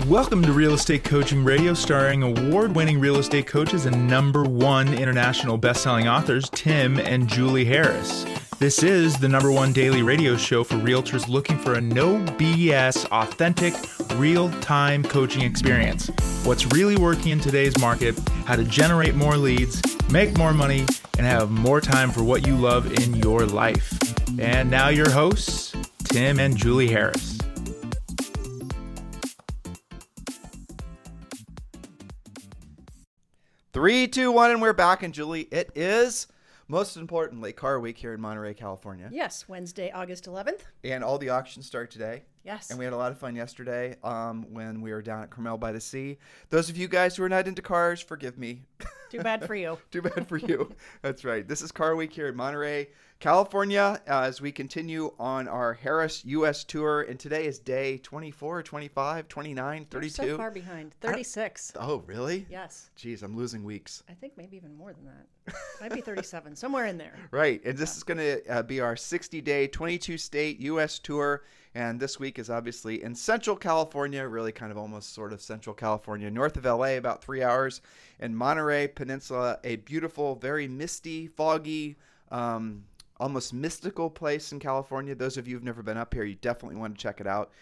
Welcome to Real Estate Coaching Radio, starring award-winning real estate coaches and #1 international best-selling authors, Tim and Julie Harris. This is the #1 daily radio show for realtors looking for a no BS, authentic, real-time coaching experience. What's really working in today's market, how to generate more leads, make more money, and have more time for what you love in your life. And now your hosts, Tim and Julie Harris. 3, 2, 1, and we're back. And Julie, it is, most importantly, Car Week here in Monterey, California. Yes, Wednesday, August 11th. And all the auctions start today. Yes. And we had a lot of fun yesterday when we were down at Carmel by the Sea. Those of you guys who are not into cars, forgive me. Too bad for you. Too bad for you. That's right. This is Car Week here in Monterey, California, as we continue on our Harris U.S. tour. And today is day 24, 25, 29, 32. You're so far behind. 36. Oh, really? Yes. Jeez, I'm losing weeks. I think maybe even more than that. Might be 37, somewhere in there. Right. And this is going to be our 60-day, 22-state U.S. tour. And this week is obviously in Central California, really kind of almost sort of Central California, north of LA, about 3 hours. And Monterey Peninsula, a beautiful, very misty, foggy, almost mystical place in California. Those of you who've never been up here, you definitely want to check it out.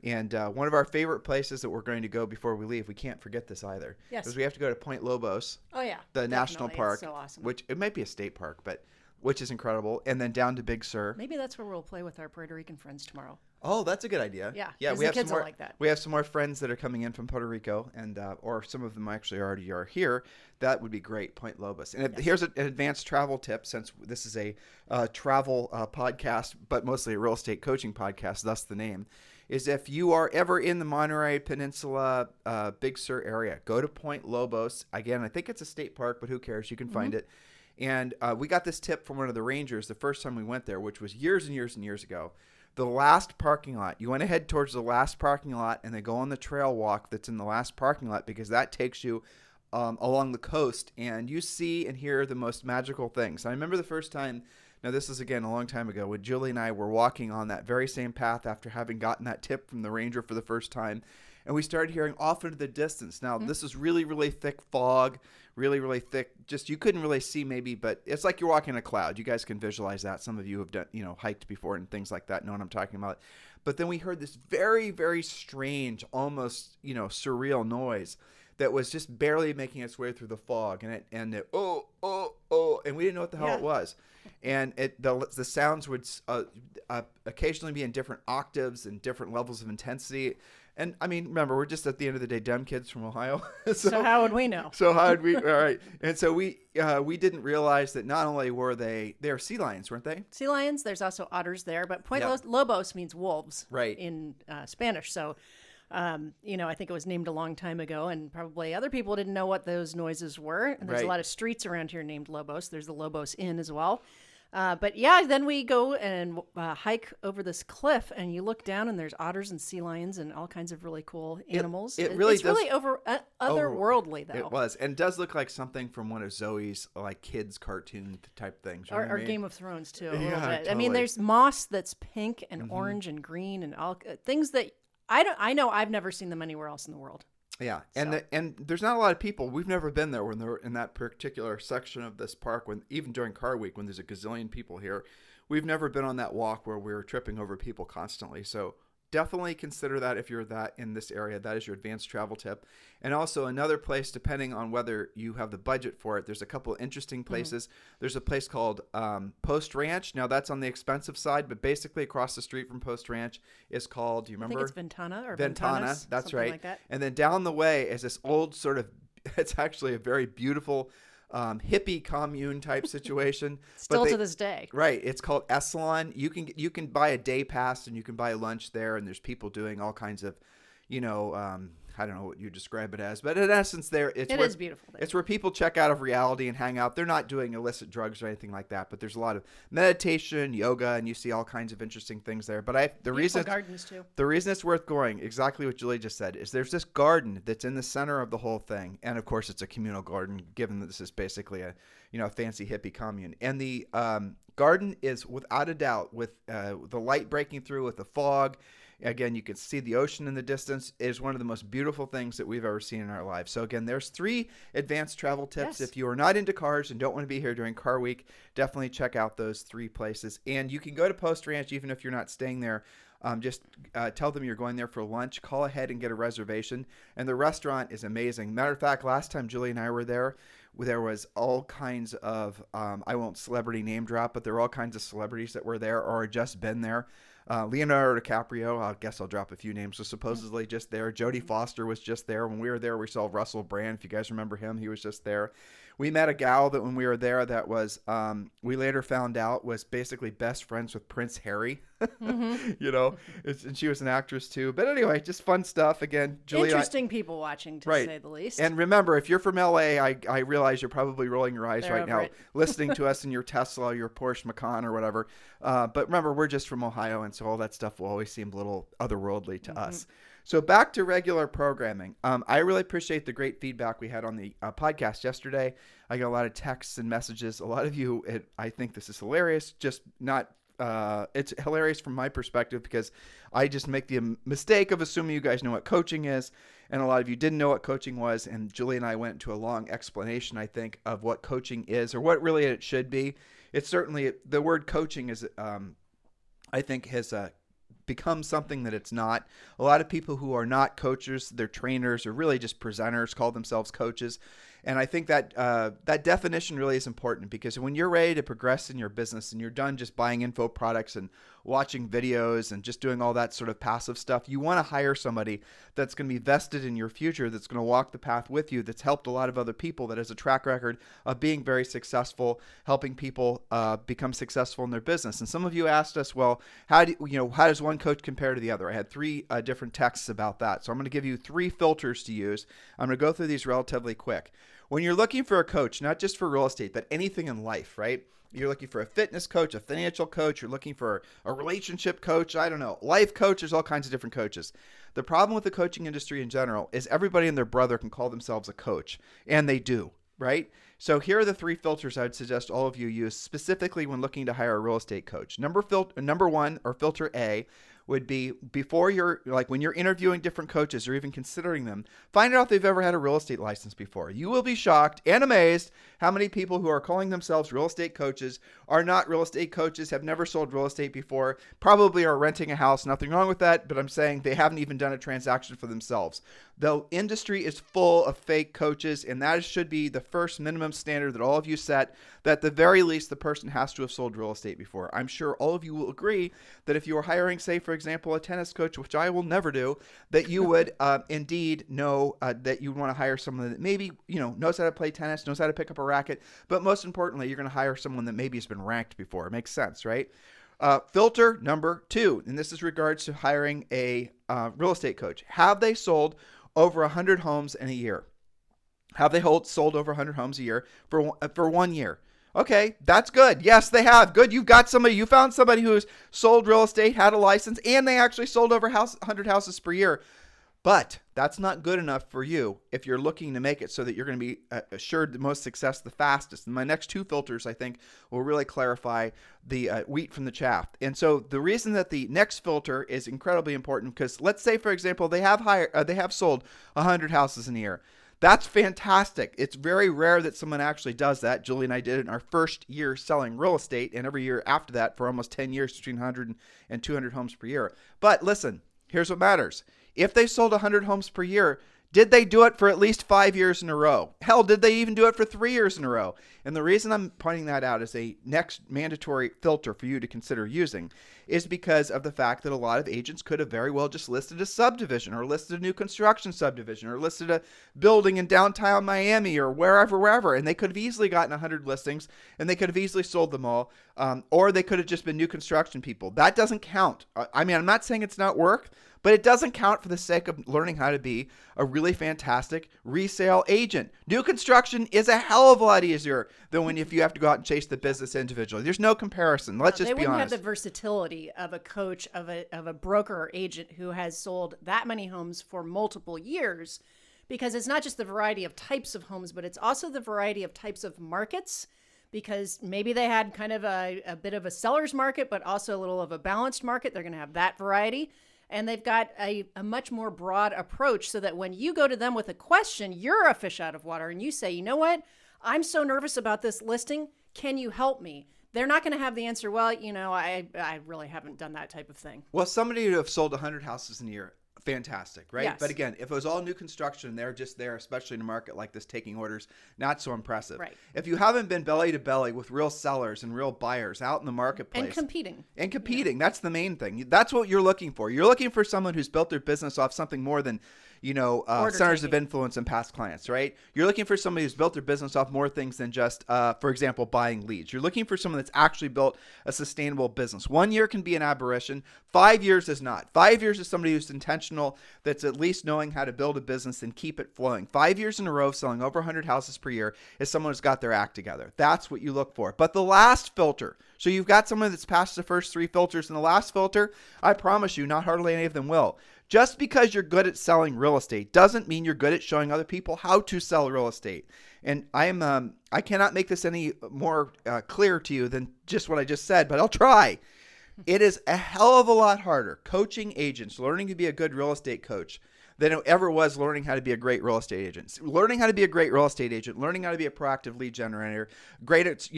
And one of our favorite places that we're going to go before we leave, we can't forget this either. Yes. Because we have to go to Point Lobos. Oh, yeah. The national park. It's so awesome. Which it might be a state park, but which is incredible. And then down to Big Sur. Maybe that's where we'll play with our Puerto Rican friends tomorrow. Oh, that's a good idea. Yeah, we have kids some more, will like that. We have some more friends that are coming in from Puerto Rico, and or some of them actually already are here. That would be great, Point Lobos. And here's an advanced travel tip, since this is a travel podcast, but mostly a real estate coaching podcast, thus the name, is if you are ever in the Monterey Peninsula, Big Sur area, go to Point Lobos. Again, I think it's a state park, but who cares? You can find it. And we got this tip from one of the rangers the first time we went there, which was years and years and years ago. The last parking lot. You want to head towards the last parking lot and then go on the trail walk that's in the last parking lot, because that takes you along the coast and you see and hear the most magical things. I remember the first time, now this is again a long time ago, when Julie and I were walking on that very same path after having gotten that tip from the ranger for the first time. And we started hearing off into the distance. Now, this is really, really thick fog, really, really thick. Just you couldn't really see maybe, but it's like you're walking in a cloud. You guys can visualize that. Some of you have done, hiked before and things like that, know what I'm talking about. But then we heard this very, very strange, almost, surreal noise that was just barely making its way through the fog. And and we didn't know what the hell it was. And the sounds would occasionally be in different octaves and different levels of intensity. And I mean, remember, we're just at the end of the day dumb kids from Ohio. so how would we know? So how would we? All right. And so we didn't realize that not only were they are sea lions, weren't they? Sea lions. There's also otters there, but Point Lobos means wolves, right, in Spanish. So, I think it was named a long time ago, and probably other people didn't know what those noises were. And there's a lot of streets around here named Lobos. There's the Lobos Inn as well. But yeah, then we go and hike over this cliff, and you look down, and there's otters and sea lions and all kinds of really cool animals. It's really otherworldly, though. It was, and does look like something from one of Zoe's kids cartoon type things. Or Game of Thrones too. A little bit. Totally. I mean, there's moss that's pink and orange and green and all things that I know I've never seen them anywhere else in the world. Yeah, and there's not a lot of people. We've never been there when they're in that particular section of this park. When even during Car Week, when there's a gazillion people here, we've never been on that walk where we're tripping over people constantly. So definitely consider that if you're in this area. That is your advanced travel tip. And also another place, depending on whether you have the budget for it, there's a couple of interesting places. There's a place called Post Ranch. Now that's on the expensive side, but basically across the street from Post Ranch is called, do you remember? I think it's Ventana or Ventana, that's right. Like that. And then down the way is this old sort of, it's actually a very beautiful hippie commune type situation. Still to this day. Right. It's called Essalon. You can buy a day pass and you can buy lunch there, and there's people doing all kinds of, I don't know what you describe it as, but in essence, it is beautiful there. It's where people check out of reality and hang out. They're not doing illicit drugs or anything like that, but there's a lot of meditation, yoga, and you see all kinds of interesting things there. But the reason gardens too. The reason it's worth going, exactly what Julie just said, is there's this garden that's in the center of the whole thing, and of course, it's a communal garden, given that this is basically a fancy hippie commune, and the garden is without a doubt with the light breaking through with the fog Again, you can see the ocean in the distance. It is one of the most beautiful things that we've ever seen in our lives. So again, there's 3 advanced travel tips. Yes. If you are not into cars and don't want to be here during Car Week, definitely check out those 3 places. And you can go to Post Ranch even if you're not staying there. Just tell them you're going there for lunch. Call ahead and get a reservation. And the restaurant is amazing. Matter of fact, last time Julie and I were there was all kinds of, I won't celebrity name drop, but there were all kinds of celebrities that were there or had just been there. Leonardo DiCaprio, I guess I'll drop a few names, was supposedly just there. Jodie Foster was just there. When we were there, we saw Russell Brand. If you guys remember him, he was just there. We met a gal that when we were there that was, we later found out was basically best friends with Prince Harry. You know, and she was an actress too. But anyway, just fun stuff. Again, Julie, interesting people watching, to say the least. And remember, if you're from LA, I realize you're probably rolling your eyes right now, listening to us in your Tesla, your Porsche Macan or whatever. But remember, we're just from Ohio, and so all that stuff will always seem a little otherworldly to us. So back to regular programming. I really appreciate the great feedback we had on the podcast yesterday. I got a lot of texts and messages. A lot of you, I think this is hilarious. Just not, it's hilarious from my perspective because I just make the mistake of assuming you guys know what coaching is. And a lot of you didn't know what coaching was. And Julie and I went into a long explanation, I think, of what coaching is or what really it should be. It's certainly, the word coaching is, I think, has become something that it's not. A lot of people who are not coaches, they're trainers or really just presenters, call themselves coaches. And I think that that definition really is important because when you're ready to progress in your business and you're done just buying info products and watching videos and just doing all that sort of passive stuff, you want to hire somebody that's going to be vested in your future, that's going to walk the path with you, that's helped a lot of other people, that has a track record of being very successful, helping people become successful in their business. And some of you asked us, well, how does one coach compare to the other? I had 3 different texts about that. So I'm going to give you 3 filters to use. I'm going to go through these relatively quick. When you're looking for a coach, not just for real estate, but anything in life, right? You're looking for a fitness coach, a financial coach, you're looking for a relationship coach, I don't know, life coach, there's all kinds of different coaches. The problem with the coaching industry in general is everybody and their brother can call themselves a coach, and they do, right? So here are the 3 filters I would suggest all of you use specifically when looking to hire a real estate coach. Number 1, or filter A, would be before when you're interviewing different coaches or even considering them, find out if they've ever had a real estate license before. You will be shocked and amazed how many people who are calling themselves real estate coaches are not real estate coaches, have never sold real estate before, probably are renting a house. Nothing wrong with that, but I'm saying they haven't even done a transaction for themselves. The industry is full of fake coaches, and that should be the first minimum standard that all of you set, that at the very least the person has to have sold real estate before. I'm sure all of you will agree that if you are hiring, say, for example, a tennis coach, which I will never do, that you would indeed know that you want to hire someone that maybe knows how to play tennis, knows how to pick up a racket, but most importantly, you're going to hire someone that maybe has been ranked before. It makes sense, right? Filter number 2, and this is regards to hiring a real estate coach. Have they sold over 100 homes in a year? Have they sold over 100 homes a year for 1 year? Okay, that's good. Yes, they have. Good. You found somebody who's sold real estate, had a license, and they actually sold over 100 houses per year. But that's not good enough for you if you're looking to make it so that you're going to be assured the most success the fastest. And my next 2 filters, I think, will really clarify the wheat from the chaff. And so the reason that the next filter is incredibly important, because let's say, for example, they have sold 100 houses in a year. That's fantastic. It's very rare that someone actually does that. Julie and I did it in our first year selling real estate, and every year after that for almost 10 years, between 100 and 200 homes per year. But listen, here's what matters. If they sold 100 homes per year, did they do it for at least 5 years in a row? Hell, did they even do it for 3 years in a row? And the reason I'm pointing that out as a next mandatory filter for you to consider using is because of the fact that a lot of agents could have very well just listed a subdivision or listed a new construction subdivision or listed a building in downtown Miami or wherever, and they could have easily gotten 100 listings and they could have easily sold them all, or they could have just been new construction people. That doesn't count. I mean, I'm not saying it's not work, but it doesn't count for the sake of learning how to be a really fantastic resale agent. New construction is a hell of a lot easier than if you have to go out and chase the business individually. There's no comparison. Let's just be honest. They wouldn't have the versatility of a coach, of a broker or agent who has sold that many homes for multiple years, because it's not just the variety of types of homes, but it's also the variety of types of markets. Because maybe they had kind of a bit of a seller's market, but also a little of a balanced market. They're going to have that variety. And they've got a much more broad approach so that when you go to them with a question, you're a fish out of water and you say, you know what? I'm so nervous about this listing. Can you help me? They're not going to have the answer, well, I really haven't done that type of thing. Well, somebody who have sold 100 houses in a year, fantastic, right? Yes. But again, if it was all new construction, they're just there, especially in a market like this, taking orders, not so impressive. Right. If you haven't been belly to belly with real sellers and real buyers out in the marketplace. And competing. That's the main thing. That's what you're looking for. You're looking for someone who's built their business off something more than, centers of influence and past clients, right? You're looking for somebody who's built their business off more things than just, for example, buying leads. You're looking for someone that's actually built a sustainable business. 1 year can be an aberration. 5 years is not. 5 years is somebody who's intentional, that's at least knowing how to build a business and keep it flowing. 5 years in a row of selling over 100 houses per year is someone who's got their act together. That's what you look for. But the last filter, so you've got someone that's passed the first 3 filters, and the last filter, I promise you, not hardly any of them will. Just because you're good at selling real estate doesn't mean you're good at showing other people how to sell real estate. And I cannot make this any more clear to you than just what I just said, but I'll try. It is a hell of a lot harder coaching agents, learning to be a good real estate coach, than it ever was learning how to be a great real estate agent. Learning how to be a great real estate agent, learning how to be a proactive lead generator, great at,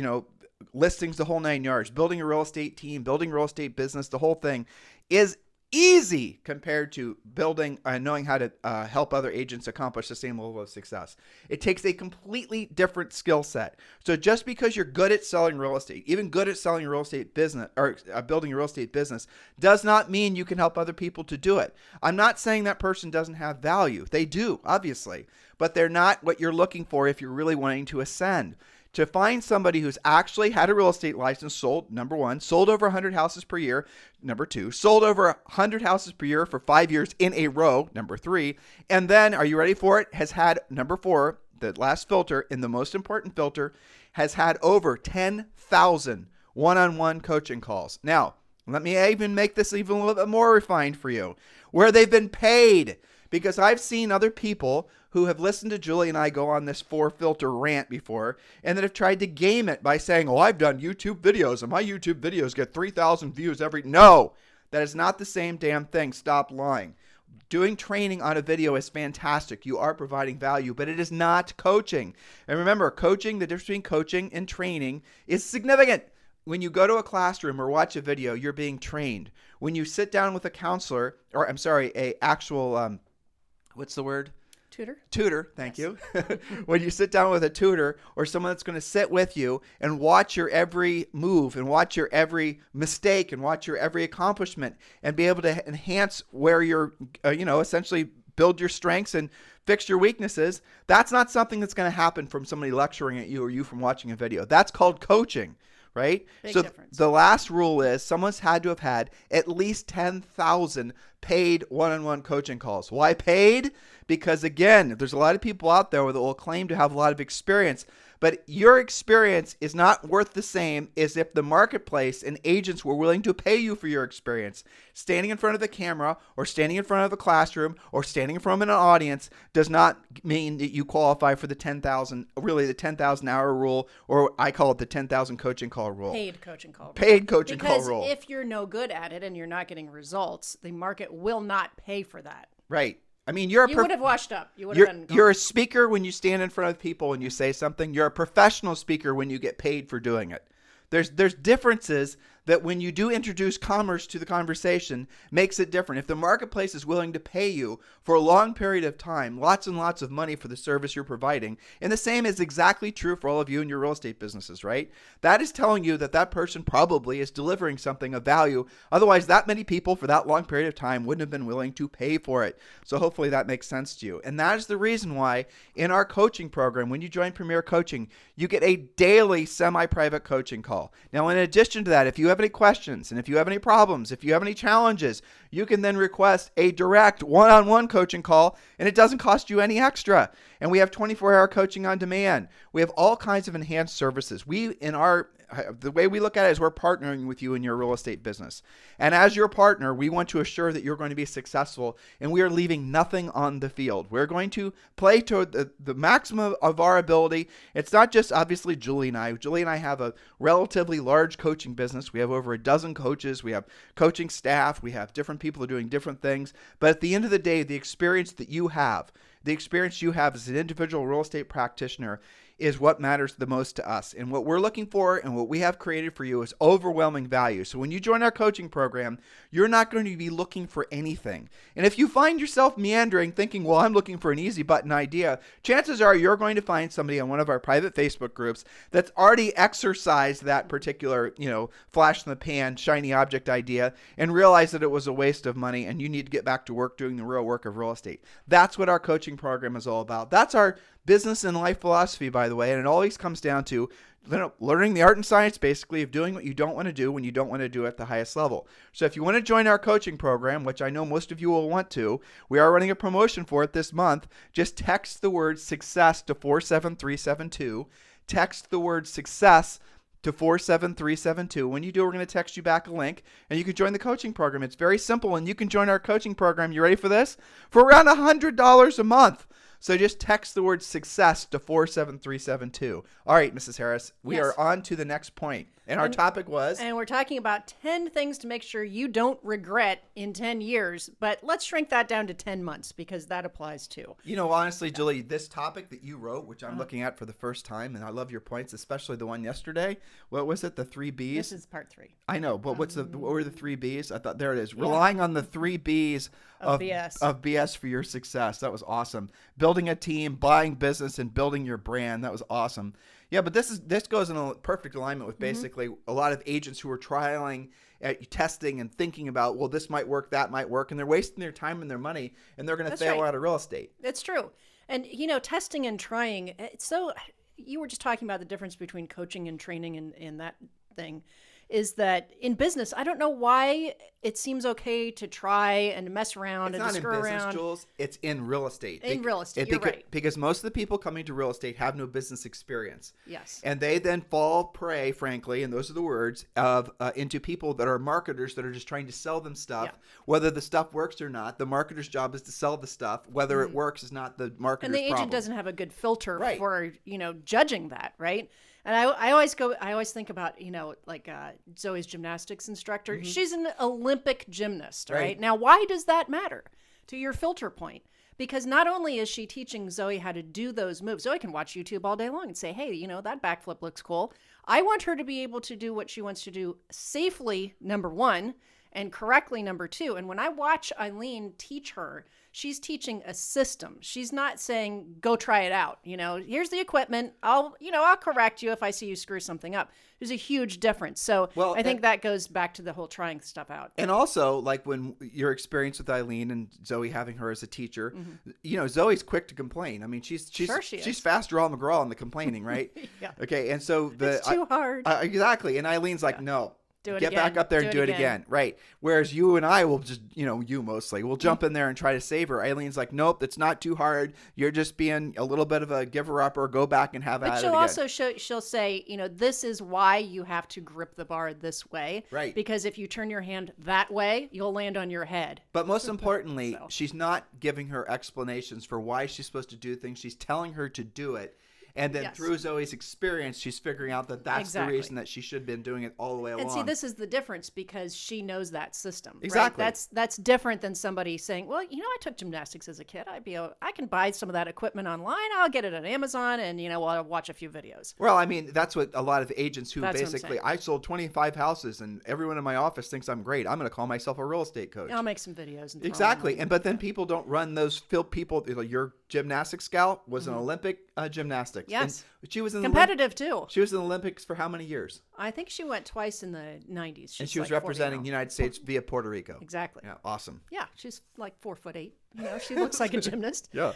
listings, the whole 9 yards, building a real estate team, building a real estate business, the whole thing is easy compared to building and knowing how to help other agents accomplish the same level of success. It takes a completely different skill set. So just because you're good at selling real estate, even good at selling a real estate business or building a real estate business, does not mean you can help other people to do it. I'm not saying that person doesn't have value. They do, obviously, but they're not what you're looking for if you're really wanting to ascend. To find somebody who's actually had a real estate license, sold, number 1, sold over 100 houses per year, number 2, sold over 100 houses per year for 5 years in a row, number 3, and then, are you ready for it, has had, number 4, the last filter, and the most important filter, has had over 10,000 one-on-one coaching calls. Now, let me even make this even a little bit more refined for you, where they've been paid. Because I've seen other people who have listened to Julie and I go on this 4-filter rant before and that have tried to game it by saying, oh, I've done YouTube videos and my YouTube videos get 3,000 views every... No, that is not the same damn thing. Stop lying. Doing training on a video is fantastic. You are providing value, but it is not coaching. And remember, coaching, the difference between coaching and training is significant. When you go to a classroom or watch a video, you're being trained. When you sit down with a counselor, or a actual... what's the word? Tutor, thank you. When you sit down with a tutor or someone that's going to sit with you and watch your every move and watch your every mistake and watch your every accomplishment and be able to enhance where you're, essentially build your strengths and fix your weaknesses, that's not something that's going to happen from somebody lecturing at you or you from watching a video. That's called coaching. Right? Big so difference. The last rule is someone's had to have had at least 10,000 paid one-on-one coaching calls. Why paid? Because again, there's a lot of people out there that will claim to have a lot of experience, but your experience is not worth the same as if the marketplace and agents were willing to pay you for your experience. Standing in front of the camera or standing in front of a classroom or standing in front of an audience does not mean that you qualify for the 10,000 hour rule, or I call it the 10,000 coaching call rule. Paid coaching call rule. Paid coaching call rule. Because if you're no good at it and you're not getting results, the market will not pay for that. Right. I mean, you would have washed up. You would have been gone. You're a speaker when you stand in front of people and you say something. You're a professional speaker when you get paid for doing it. There's differences that when you do introduce commerce to the conversation makes it different. If the marketplace is willing to pay you for a long period of time, lots and lots of money for the service you're providing, and the same is exactly true for all of you in your real estate businesses, right? That is telling you that that person probably is delivering something of value. Otherwise, that many people for that long period of time wouldn't have been willing to pay for it. So hopefully that makes sense to you. And that is the reason why in our coaching program, when you join Premier Coaching, you get a daily semi-private coaching call. Now, in addition to that, if you have any questions and if you have any problems, if you have any challenges, you can then request a direct one-on-one coaching call, and it doesn't cost you any extra. And we have 24-hour coaching on demand. We have all kinds of enhanced services. We, in our the way we look at it is we're partnering with you in your real estate business. And as your partner, we want to assure that you're going to be successful, and we are leaving nothing on the field. We're going to play to the maximum of our ability. It's not just obviously Julie and I. Julie and I have a relatively large coaching business. We have over a dozen coaches. We have coaching staff. We have different people who are doing different things. But at the end of the day, the experience you have as an individual real estate practitioner is what matters the most to us. And what we're looking for and what we have created for you is overwhelming value. So when you join our coaching program, you're not going to be looking for anything. And if you find yourself meandering, thinking, well, I'm looking for an easy button idea, chances are you're going to find somebody on one of our private Facebook groups that's already exercised that particular, flash in the pan, shiny object idea and realize that it was a waste of money and you need to get back to work doing the real work of real estate. That's what our coaching program is all about. That's our business and life philosophy, by the way, and it always comes down to learning the art and science, basically, of doing what you don't want to do when you don't want to do it at the highest level. So if you want to join our coaching program, which I know most of you will want to, we are running a promotion for it this month. Just text the word success to 47372. Text the word success to 47372. When you do, we're going to text you back a link and you can join the coaching program. It's very simple, and you can join our coaching program. You ready for this? For around $100 a month. So just text the word success to 47372. All right, Mrs. Harris, we are on to the next point. And our topic was? And we're talking about 10 things to make sure you don't regret in 10 years. But let's shrink that down to 10 months because that applies too. Honestly, Julie, this topic that you wrote, which I'm looking at for the first time, and I love your points, especially the one yesterday. What was it? The 3 Bs? This is part 3. I know, but what were the 3 Bs? I thought, there it is. Relying on the 3 Bs of BS for your success. That was awesome. Building a team, buying business, and building your brand. That was awesome. Yeah, but this goes in a perfect alignment with basically a lot of agents who are trialing, testing, and thinking about, well, this might work, that might work, and they're wasting their time and their money, and they're going to fail out of real estate. It's true. And, testing and trying, you were just talking about the difference between coaching and training and that thing. Is that in business, I don't know why it seems okay to try and mess around and to screw around. It's not in business, Jules. It's in real estate. Real estate, you're right. Because most of the people coming to real estate have no business experience. Yes. And they then fall prey, frankly, and those are the words, of into people that are marketers that are just trying to sell them stuff. Yeah. Whether the stuff works or not, the marketer's job is to sell the stuff. Whether it works is not the marketer's problem. And the agent doesn't have a good filter for, judging that, right? And I always think about, Zoe's gymnastics instructor. Mm-hmm. She's an Olympic gymnast, right? Now, why does that matter to your filter point? Because not only is she teaching Zoe how to do those moves, Zoe can watch YouTube all day long and say, hey, that backflip looks cool. I want her to be able to do what she wants to do safely, number one, and correctly, number two. And when I watch Eileen teach her, she's teaching a system. She's not saying, go try it out. Here's the equipment. I'll correct you if I see you screw something up. There's a huge difference. So I think that goes back to the whole trying stuff out. And also, like when your experience with Eileen and Zoe having her as a teacher, Zoe's quick to complain. I mean, she's fast draw McGraw in the complaining, right? Yeah. Okay. And so it's too hard. Exactly. And Eileen's like, no. Get again. Back up there and do it again. Right. Whereas you and I will just, you mostly, will jump in there and try to save her. Eileen's like, nope, it's not too hard. You're just being a little bit of a giver up, or go back and have at it again. But she'll say, this is why you have to grip the bar this way. Right. Because if you turn your hand that way, you'll land on your head. But most importantly, she's not giving her explanations for why she's supposed to do things. She's telling her to do it. And then through Zoe's experience, she's figuring out that that's the reason that she should have been doing it all the way along. And see, this is the difference because she knows that system. Exactly. Right? That's different than somebody saying, well, I took gymnastics as a kid. I can buy some of that equipment online. I'll get it on Amazon and, I'll watch a few videos. Well, I mean, that's what a lot of agents who basically, I sold 25 houses and everyone in my office thinks I'm great. I'm going to call myself a real estate coach. I'll make some videos. And exactly. But then people don't run those people. Your gymnastics gal was an Olympic gymnastics. Yes. And she was in competitive too. She was in the Olympics for how many years? I think she went twice in the 90s. And she was representing the United States via Puerto Rico. Exactly. Yeah, awesome. Yeah, she's like 4'8". She looks like a gymnast. Yeah.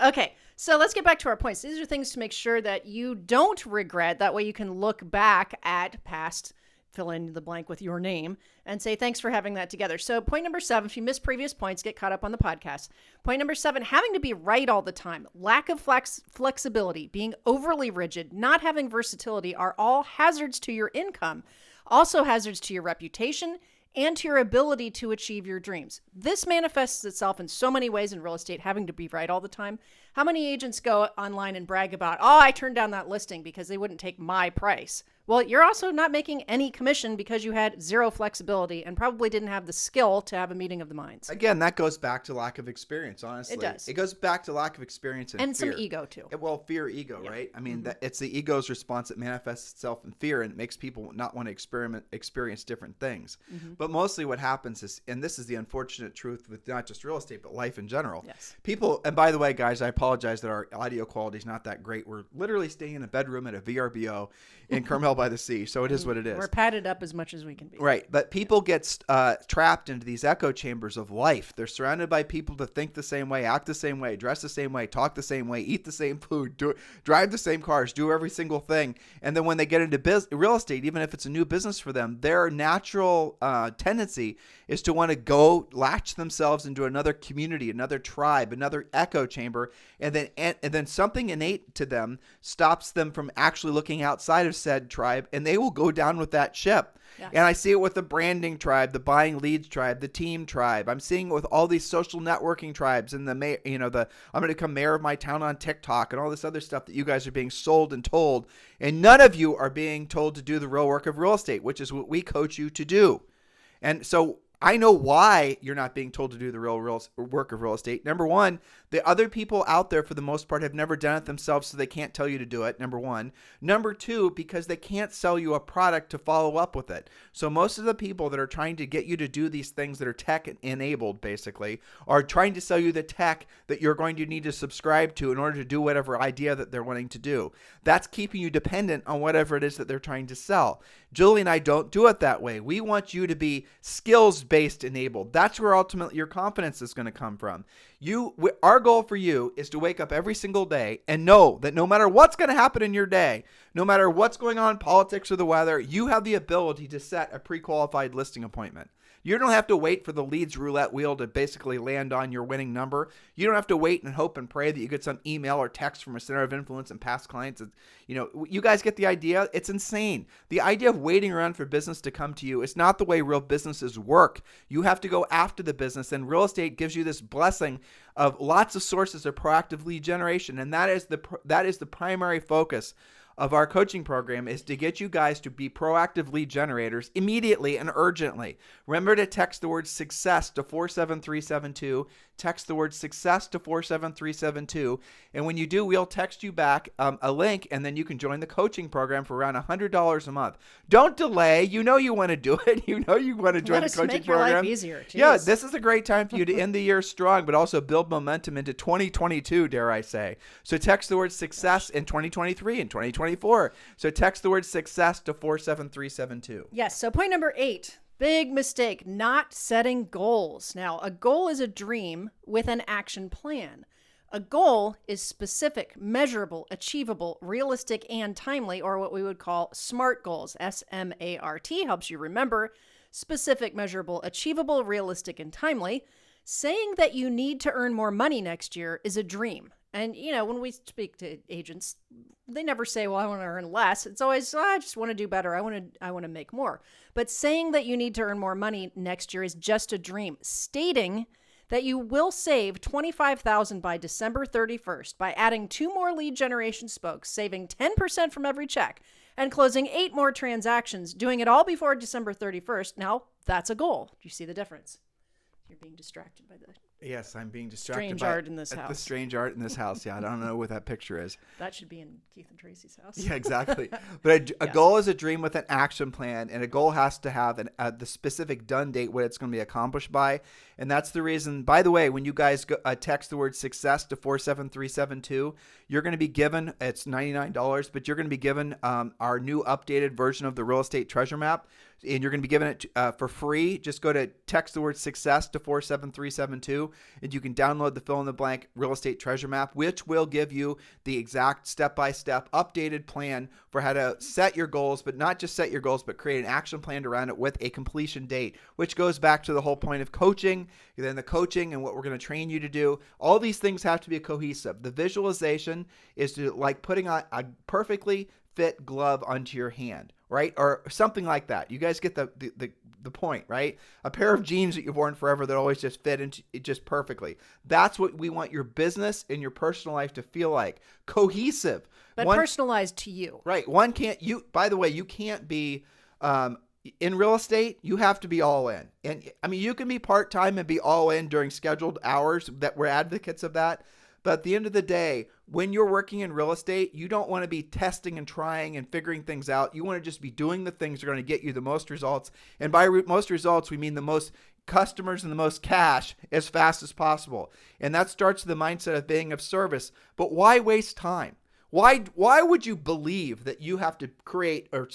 Okay, so let's get back to our points. These are things to make sure that you don't regret. That way you can look back at past fill in the blank with your name and say, thanks for having that together. So point number 7, if you missed previous points, get caught up on the podcast. Point number 7, having to be right all the time, lack of flexibility, being overly rigid, not having versatility are all hazards to your income, also hazards to your reputation and to your ability to achieve your dreams. This manifests itself in so many ways in real estate, having to be right all the time. How many agents go online and brag about, oh, I turned down that listing because they wouldn't take my price? Well, you're also not making any commission because you had zero flexibility and probably didn't have the skill to have a meeting of the minds. Again, that goes back to lack of experience, honestly. It does. It goes back to lack of experience and fear. Some ego, too. Fear, ego, right? I mean, it's the ego's response that manifests itself in fear and it makes people not want to experience different things. But mostly what happens is, and this is the unfortunate truth with not just real estate, but life in general. Yes. People, and by the way, guys, I apologize that our audio quality is not that great. We're literally staying in a bedroom at a VRBO in Carmel by the Sea, so it is what it is. We're padded up as much as we can be. Right, but people get trapped into these echo chambers of life. They're surrounded by people that think the same way, act the same way, dress the same way, talk the same way, eat the same food, drive the same cars, do every single thing. And then when they get into real estate, even if it's a new business for them, their natural tendency is to want to go latch themselves into another community, another tribe, another echo chamber, and then something innate to them stops them from actually looking outside of said tribe, and they will go down with that ship. Yes. And I see it with the branding tribe, the buying leads tribe, the team tribe. I'm seeing it with all these social networking tribes and I'm going to become mayor of my town on TikTok and all this other stuff that you guys are being sold and told. And none of you are being told to do the real work of real estate, which is what we coach you to do. And so I know why you're not being told to do the real work of real estate. Number one, the other people out there for the most part have never done it themselves, so they can't tell you to do it, number one. Number two, because they can't sell you a product to follow up with it. So most of the people that are trying to get you to do these things that are tech enabled, basically, are trying to sell you the tech that you're going to need to subscribe to in order to do whatever idea that they're wanting to do. That's keeping you dependent on whatever it is that they're trying to sell. Julie and I don't do it that way. We want you to be skills-based enabled. That's where ultimately your confidence is going to come from. Our goal for you is to wake up every single day and know that no matter what's going to happen in your day, no matter what's going on in politics or the weather, you have the ability to set a pre-qualified listing appointment. You don't have to wait for the leads roulette wheel to basically land on your winning number. You don't have to wait and hope and pray that you get some email or text from a center of influence and past clients. You guys get the idea? It's insane. The idea of waiting around for business to come to you is not the way real businesses work. You have to go after the business, and real estate gives you this blessing of lots of sources of proactive lead generation, and that is the primary focus of our coaching program, is to get you guys to be proactive lead generators immediately and urgently. Remember to text the word success to 47372. Text the word success to 47372. And when you do, we'll text you back a link, and then you can join the coaching program for around $100 a month. Don't delay. You know you want to do it. You know you want to join the coaching make program. your life easier. Jeez. Yeah, this is a great time for you to end the year strong, but also build momentum into 2022, dare I say. So text the word success in 2023 and 2024. So text the word success to 47372. Yes. So point number 8, big mistake, not setting goals. Now, a goal is a dream with an action plan. A goal is specific, measurable, achievable, realistic, and timely, or what we would call SMART goals. SMART helps you remember: specific, measurable, achievable, realistic, and timely. Saying that you need to earn more money next year is a dream. And, when we speak to agents, they never say, well, I want to earn less. It's always, I just want to do better. I want to make more. But saying that you need to earn more money next year is just a dream. Stating that you will save $25,000 by December 31st by adding 2 more lead generation spokes, saving 10% from every check, and closing 8 more transactions, doing it all before December 31st. Now, that's a goal. Do you see the difference? You're being distracted by the Yes, I'm being distracted strange by art in this house. The strange art in this house. Yeah, I don't know what that picture is. That should be in Keith and Tracy's house. Yeah, exactly. But a goal is a dream with an action plan, and a goal has to have the specific done date, what it's going to be accomplished by. And that's the reason, by the way, when you guys text the word success to 47372, you're going to be given, it's $99, but you're going to be given our new updated version of the real estate treasure map. and you're going to be given it for free. Just go to text the word success to 47372, and you can download the fill-in-the-blank real estate treasure map, which will give you the exact step-by-step updated plan for how to set your goals, but not just set your goals, but create an action plan around it with a completion date, which goes back to the whole point of coaching, then the coaching and what we're going to train you to do. All these things have to be cohesive. The visualization is to like putting a perfectly fit glove onto your hand, right? Or something like that. You guys get the point, right? A pair of jeans that you've worn forever that always just fit into it just perfectly. That's what we want your business and your personal life to feel like. Cohesive. But personalized to you. Right. By the way, you can't be, in real estate, you have to be all in. And I mean, you can be part-time and be all in during scheduled hours. That we're advocates of that. But at the end of the day, when you're working in real estate, you don't want to be testing and trying and figuring things out. You want to just be doing the things that are going to get you the most results. And by most results, we mean the most customers and the most cash as fast as possible. And that starts with the mindset of being of service. But why waste time? Why would you believe that you have to create or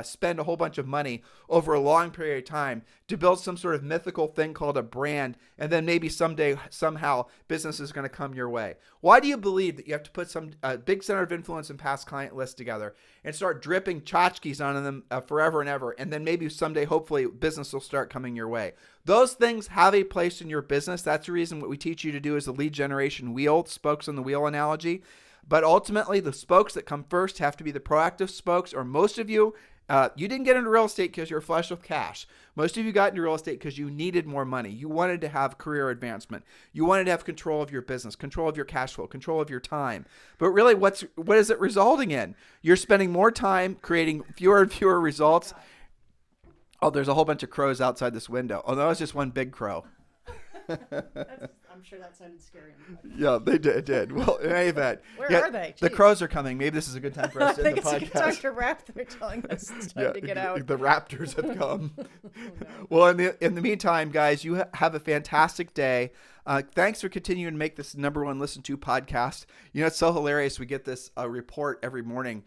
spend a whole bunch of money over a long period of time to build some sort of mythical thing called a brand, and then maybe someday, somehow, business is going to come your way? Why do you believe that you have to put some big center of influence and past client list together and start dripping tchotchkes on them forever and ever, and then maybe someday, hopefully, business will start coming your way? Those things have a place in your business. That's the reason what we teach you to do is the lead generation wheel, spokes on the wheel analogy. But ultimately, the spokes that come first have to be the proactive spokes, or most of you, you didn't get into real estate because you're flush with cash. Most of you got into real estate because you needed more money. You wanted to have career advancement. You wanted to have control of your business, control of your cash flow, control of your time. But really, what is it resulting in? You're spending more time creating fewer and fewer results. Oh, there's a whole bunch of crows outside this window. Oh, that was just one big crow. I'm sure that sounded scary. Yeah, they did. Well, in any event, Where are they? Jeez. The crows are coming. Maybe this is a good time for us to end the podcast. I think it's a good time to wrap. They're telling us it's time to get out. The raptors have come. Oh, no. Well, in the meantime, guys, you have a fantastic day. Thanks for continuing to make this #1 listened to podcast. You know, it's so hilarious. We get this report every morning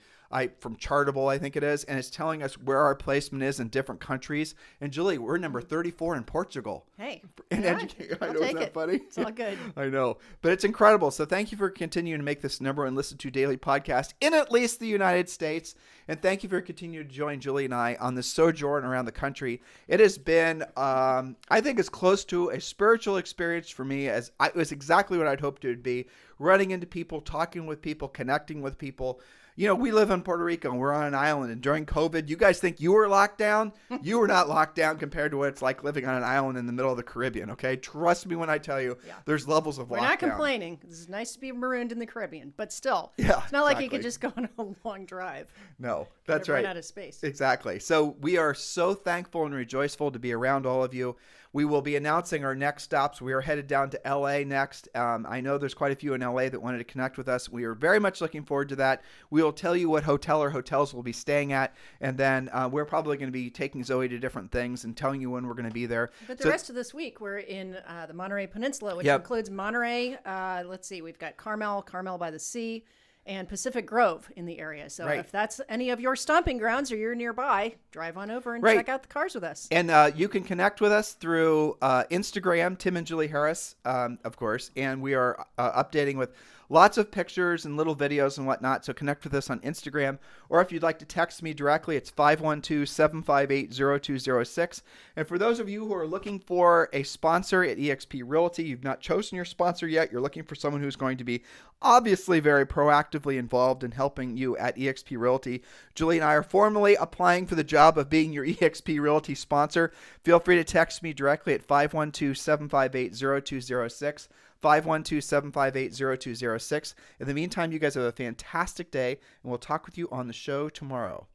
from Chartable, I think it is, and it's telling us where our placement is in different countries. And Julie, we're number 34 in Portugal. Hey, in education. I know, isn't that funny? It's all good. I know, but it's incredible. So thank you for continuing to make this #1 listened to daily podcast in at least the United States. And thank you for continuing to join Julie and I on this sojourn around the country. It has been, I think, as close to a spiritual experience for me as it was exactly what I'd hoped it would be. Running into people, talking with people, connecting with people. You know, we live in Puerto Rico and we're on an island, and during COVID, you guys think you were locked down? You were not locked down compared to what it's like living on an island in the middle of the Caribbean, okay? Trust me when I tell you, there's levels of lockdown. We're not complaining. It's nice to be marooned in the Caribbean, but still, it's not like you could just go on a long drive. No, that's right. Run out of space. Exactly. So we are so thankful and rejoiceful to be around all of you. We will be announcing our next stops. We are headed down to LA next. I know there's quite a few in LA that wanted to connect with us. We are very much looking forward to that. We will tell you what hotel or hotels we'll be staying at, and then we're probably going to be taking Zoe to different things and telling you when we're going to be there. But the rest of this week, we're in the Monterey Peninsula, which includes Monterey. Let's see, we've got Carmel by the Sea, and Pacific Grove in the area. So if that's any of your stomping grounds or you're nearby, drive on over and check out the cars with us. And you can connect with us through Instagram, Tim and Julie Harris, of course. And we are updating with lots of pictures and little videos and whatnot. So connect with us on Instagram. Or if you'd like to text me directly, it's 512-758-0206. And for those of you who are looking for a sponsor at eXp Realty, you've not chosen your sponsor yet, you're looking for someone who's going to be obviously very proactively involved in helping you at eXp Realty. Julie and I are formally applying for the job of being your eXp Realty sponsor. Feel free to text me directly at 512-758-0206. 512-758-0206. In the meantime, you guys have a fantastic day, and we'll talk with you on the show tomorrow.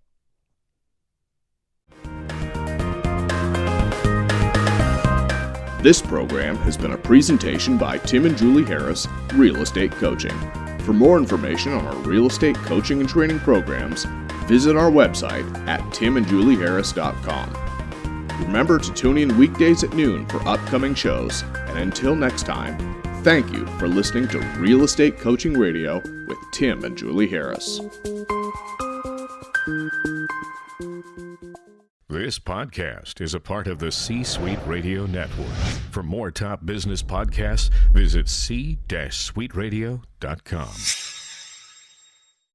This program has been a presentation by Tim and Julie Harris, Real Estate Coaching. For more information on our real estate coaching and training programs, visit our website at timandjulieharris.com. Remember to tune in weekdays at noon for upcoming shows, and until next time, thank you for listening to Real Estate Coaching Radio with Tim and Julie Harris. This podcast is a part of the C-Suite Radio Network. For more top business podcasts, visit c-suiteradio.com.